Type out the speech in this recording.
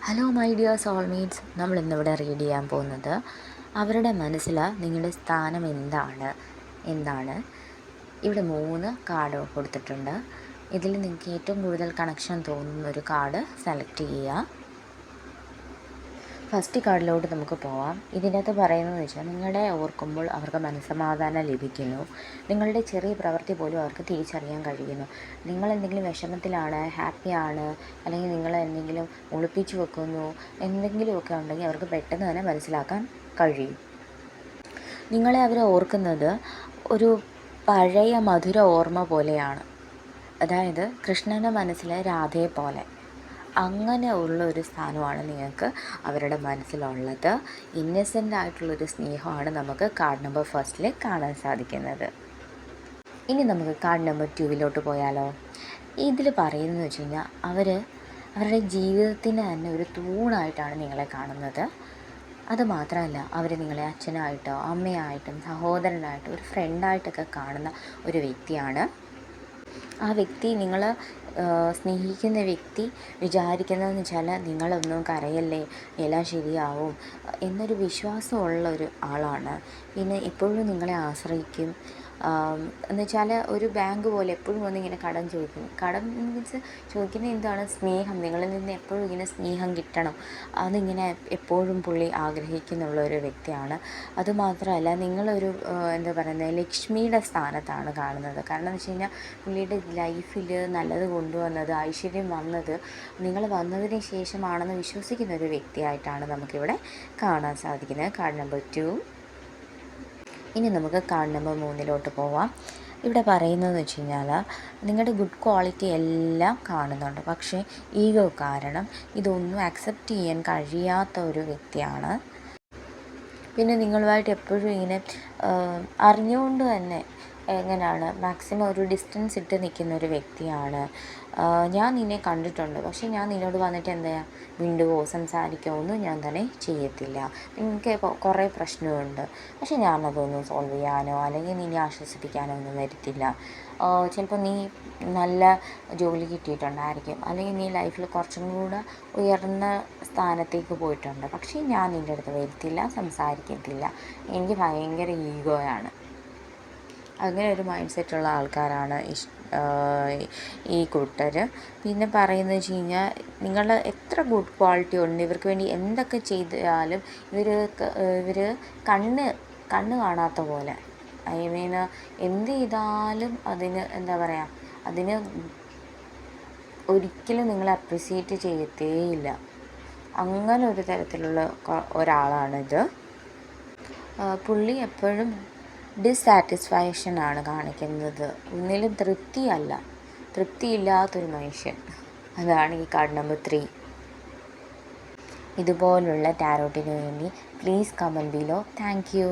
Hello my dear soulmates, നമ്മൾ ഇന്നിവിടെ read ചെയ്യാൻ പോകുന്നത് അവരുടെ മനസ്സിൽ നിങ്ങളുടെ സ്ഥാനം എന്താണ്. ഇവിടെ 3 കാർഡ് കൊടുത്തിട്ടുണ്ട്. ഇതിൽ നിങ്ങൾക്ക് ഏറ്റവും കൂടുതൽ കണക്ഷൻ തോന്നുന്ന ഒരു കാർഡ് സെലക്ട് ചെയ്യുക. ഫസ്റ്റ് കാർഡിലോട്ട് നമുക്ക് പോവാം. ഇതിനകത്ത് പറയുന്നതെന്ന് വെച്ചാൽ നിങ്ങളെ ഓർക്കുമ്പോൾ അവർക്ക് മനസ്സമാധാനം ലഭിക്കുന്നു. നിങ്ങളുടെ ചെറിയ പ്രവൃത്തി പോലും അവർക്ക് തിരിച്ചറിയാൻ കഴിയുന്നു. നിങ്ങളെന്തെങ്കിലും വിഷമത്തിലാണ്, ഹാപ്പിയാണ്, അല്ലെങ്കിൽ നിങ്ങളെന്തെങ്കിലും ഒളിപ്പിച്ചു വെക്കുന്നു, എന്തെങ്കിലുമൊക്കെ ഉണ്ടെങ്കിൽ അവർക്ക് പെട്ടെന്ന് തന്നെ മനസ്സിലാക്കാൻ കഴിയും. നിങ്ങളെ അവർ ഓർക്കുന്നത് ഒരു പഴയ മധുര ഓർമ്മ പോലെയാണ്. അതായത് കൃഷ്ണൻ്റെ മനസ്സിലെ രാധയെ പോലെ. അങ്ങനെ ഉള്ളൊരു സ്ഥാനമാണ് നിങ്ങൾക്ക് അവരുടെ മനസ്സിലുള്ളത്. ഇന്നസെൻ്റ് ആയിട്ടുള്ളൊരു സ്നേഹമാണ് നമുക്ക് കാർഡ് നമ്പർ ഫസ്റ്റിൽ കാണാൻ സാധിക്കുന്നത്. ഇനി നമുക്ക് കാർഡ് നമ്പർ 2 പോയാലോ. ഇതിൽ പറയുന്നത് വെച്ച് കഴിഞ്ഞാൽ അവരുടെ ജീവിതത്തിന് തന്നെ ഒരു തൂണായിട്ടാണ് നിങ്ങളെ കാണുന്നത്. അതുമാത്രമല്ല, അവർ നിങ്ങളെ അച്ഛനായിട്ടോ അമ്മയായിട്ടും സഹോദരനായിട്ടും ഒരു ഫ്രണ്ടായിട്ടൊക്കെ കാണുന്ന ഒരു വ്യക്തിയാണ്. ആ വ്യക്തി നിങ്ങൾ സ്നേഹിക്കുന്ന വ്യക്തി വിചാരിക്കുന്നതെന്ന് വെച്ചാൽ നിങ്ങളൊന്നും കരയല്ലേ, എല്ലാം ശരിയാവും എന്നൊരു വിശ്വാസമുള്ള ഒരു ആളാണ്. പിന്നെ എപ്പോഴും നിങ്ങളെ ആശ്രയിക്കും. എന്ന് വെച്ചാൽ ഒരു ബാങ്ക് പോലെ എപ്പോഴും വന്നിങ്ങനെ കടം ചോദിക്കും. കടം മീൻസ് ചോദിക്കുന്നത് എന്താണ്? സ്നേഹം. നിങ്ങളിൽ നിന്ന് എപ്പോഴും ഇങ്ങനെ സ്നേഹം കിട്ടണം, അതിങ്ങനെ എപ്പോഴും പുള്ളി ആഗ്രഹിക്കുന്നുള്ള ഒരു വ്യക്തിയാണ്. അതുമാത്രമല്ല, നിങ്ങളൊരു എന്താ പറയുന്നത്, ലക്ഷ്മിയുടെ സ്ഥാനത്താണ് കാണുന്നത്. കാരണം എന്ന് വെച്ച് കഴിഞ്ഞാൽ പുള്ളിയുടെ ലൈഫിൽ നല്ലത് കൊണ്ടുവന്നത്, ഐശ്വര്യം വന്നത് നിങ്ങൾ വന്നതിന് ശേഷമാണെന്ന് വിശ്വസിക്കുന്ന ഒരു വ്യക്തിയായിട്ടാണ് നമുക്കിവിടെ കാണാൻ സാധിക്കുന്നത്. Card number 2. ഇനി നമുക്ക് കാർഡ് നമ്പർ 3 പോവാം. ഇവിടെ പറയുന്നതെന്ന് വെച്ച് കഴിഞ്ഞാൽ നിങ്ങളുടെ ഗുഡ് ക്വാളിറ്റി എല്ലാം കാണുന്നുണ്ട്, പക്ഷേ ഈഗോ കാരണം ഇതൊന്നും അക്സെപ്റ്റ് ചെയ്യാൻ കഴിയാത്ത ഒരു വ്യക്തിയാണ്. പിന്നെ നിങ്ങളുമായിട്ട് എപ്പോഴും ഇങ്ങനെ അറിഞ്ഞുകൊണ്ട് തന്നെ എങ്ങനെയാണ് മാക്സിമം ഒരു ഡിസ്റ്റൻസ് ഇട്ട് നിൽക്കുന്ന ഒരു വ്യക്തിയാണ്. ഞാൻ നിന്നെ കണ്ടിട്ടുണ്ട്, പക്ഷേ ഞാൻ നിന്നോട് വന്നിട്ട് എന്താ മിണ്ടുവോ സംസാരിക്കുമോ ഒന്നും ഞാൻ തന്നെ ചെയ്യത്തില്ല. എനിക്ക് കുറേ പ്രശ്നമുണ്ട്, പക്ഷേ ഞാനതൊന്നും സോൾവ് ചെയ്യാനോ അല്ലെങ്കിൽ നിന്നെ ആശ്വസിപ്പിക്കാനോ ഒന്നും വരത്തില്ല. ചിലപ്പോൾ നീ നല്ല ജോലി കിട്ടിയിട്ടുണ്ടായിരിക്കും, അല്ലെങ്കിൽ നീ ലൈഫിൽ കുറച്ചും കൂടെ ഉയർന്ന സ്ഥാനത്തേക്ക് പോയിട്ടുണ്ട്, പക്ഷേ ഞാൻ നിൻ്റെ അടുത്ത് വരത്തില്ല, സംസാരിക്കത്തില്ല. എനിക്ക് ഭയങ്കര ഈഗോയാണ്. അങ്ങനെ ഒരു മൈൻഡ് സെറ്റുള്ള ആൾക്കാരാണ് ഈ കൂട്ടർ. പിന്നെ പറയുന്നത് വെച്ച് കഴിഞ്ഞാൽ നിങ്ങൾ എത്ര ഗുഡ് ക്വാളിറ്റി ഉണ്ട്, ഇവർക്ക് വേണ്ടി എന്തൊക്കെ ചെയ്താലും ഇവർ കണ്ണ് കാണാത്ത പോലെ, ഐ മീൻ എന്ത് ചെയ്താലും അതിന് എന്താ പറയുക, അതിന് ഒരിക്കലും നിങ്ങൾ അപ്രിസിയേറ്റ് ചെയ്യത്തേയില്ല. അങ്ങനെ ഒരു തരത്തിലുള്ള ഒരാളാണിത്. പുള്ളി എപ്പോഴും ഡിസ്സാറ്റിസ്ഫാക്ഷനാണ് കാണിക്കുന്നത്. ഒന്നിലും തൃപ്തിയില്ലാത്തൊരു മനുഷ്യൻ. അതാണ് ഈ കാർഡ് നമ്പർ 3. ഇതുപോലുള്ള ടാരോട്ടിന് വേണ്ടി please comment below. Thank you.